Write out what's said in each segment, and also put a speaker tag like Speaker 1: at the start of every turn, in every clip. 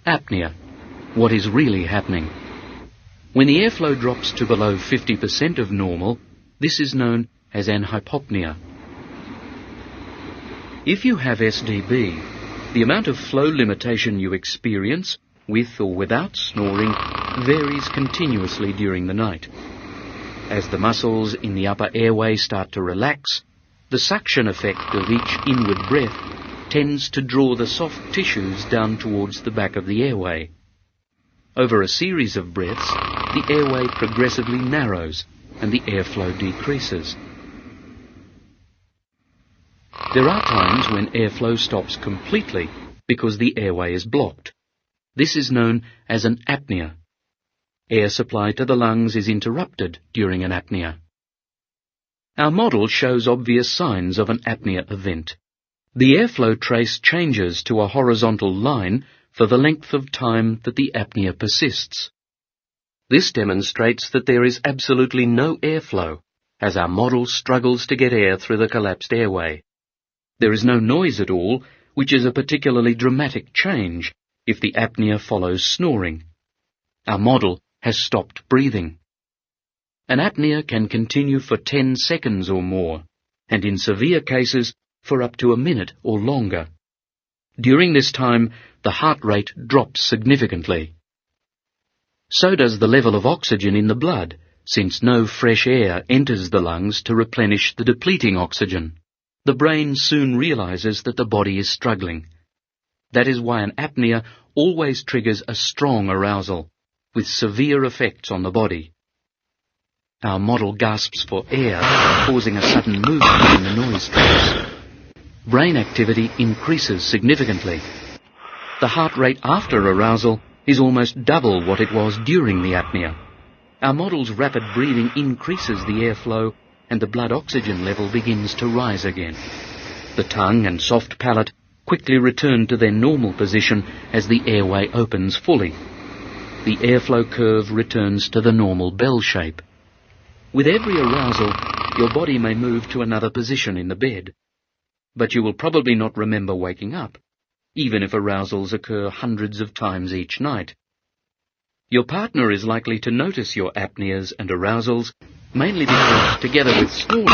Speaker 1: Apnea. What is really happening? When the airflow drops to below 50% of normal, this is known as an hypopnea. If you have SDB, the amount of flow limitation you experience, with or without snoring, varies continuously during the night. As the muscles in the upper airway start to relax, the suction effect of each inward breath tends to draw the soft tissues down towards the back of the airway. Over a series of breaths, the airway progressively narrows and the airflow decreases. There are times when airflow stops completely because the airway is blocked. This is known as an apnea. Air supply to the lungs is interrupted during an apnea. Our model shows obvious signs of an apnea event. The airflow trace changes to a horizontal line for the length of time that the apnea persists. This demonstrates that there is absolutely no airflow, as our model struggles to get air through the collapsed airway. There is no noise at all, which is a particularly dramatic change if the apnea follows snoring. Our model has stopped breathing. An apnea can continue for 10 seconds or more, and in severe cases for up to a minute or longer. During this time, the heart rate drops significantly. So does the level of oxygen in the blood, since no fresh air enters the lungs to replenish the depleting oxygen. The brain soon realizes that the body is struggling. That is why an apnea always triggers a strong arousal, with severe effects on the body. Our model gasps for air, causing a sudden movement in the noise trace. Brain activity increases significantly. The heart rate after arousal is almost double what it was during the apnea. Our model's rapid breathing increases the airflow and the blood oxygen level begins to rise again. The tongue and soft palate quickly return to their normal position as the airway opens fully. The airflow curve returns to the normal bell shape. With every arousal, your body may move to another position in the bed. But you will probably not remember waking up, even if arousals occur hundreds of times each night. Your partner is likely to notice your apneas and arousals, mainly because, together with snoring,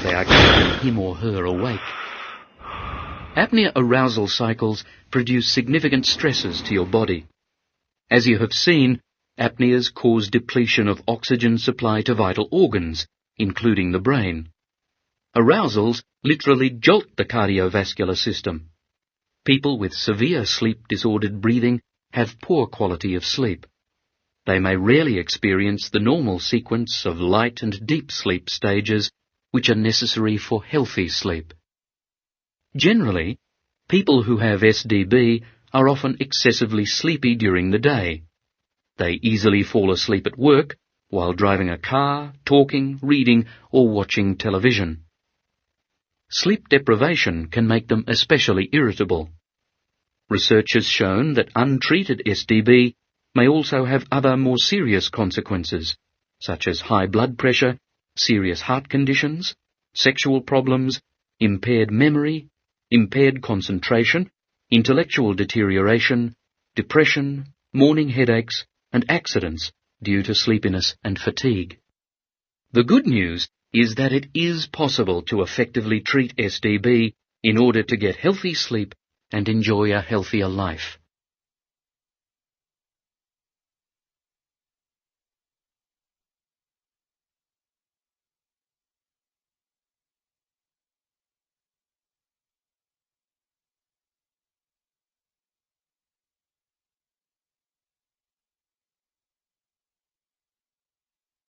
Speaker 1: they are keeping him or her awake. Apnea arousal cycles produce significant stresses to your body. As you have seen, apneas cause depletion of oxygen supply to vital organs, including the brain. Arousals literally jolt the cardiovascular system. People with severe sleep-disordered breathing have poor quality of sleep. They may rarely experience the normal sequence of light and deep sleep stages which are necessary for healthy sleep. Generally, people who have SDB are often excessively sleepy during the day. They easily fall asleep at work, while driving a car, talking, reading, or watching television. Sleep deprivation can make them especially irritable. Research has shown that untreated SDB may also have other more serious consequences, such as high blood pressure, serious heart conditions, sexual problems, impaired memory, impaired concentration, intellectual deterioration, depression, morning headaches, and accidents due to sleepiness and fatigue. The good news is that it is possible to effectively treat SDB in order to get healthy sleep and enjoy a healthier life.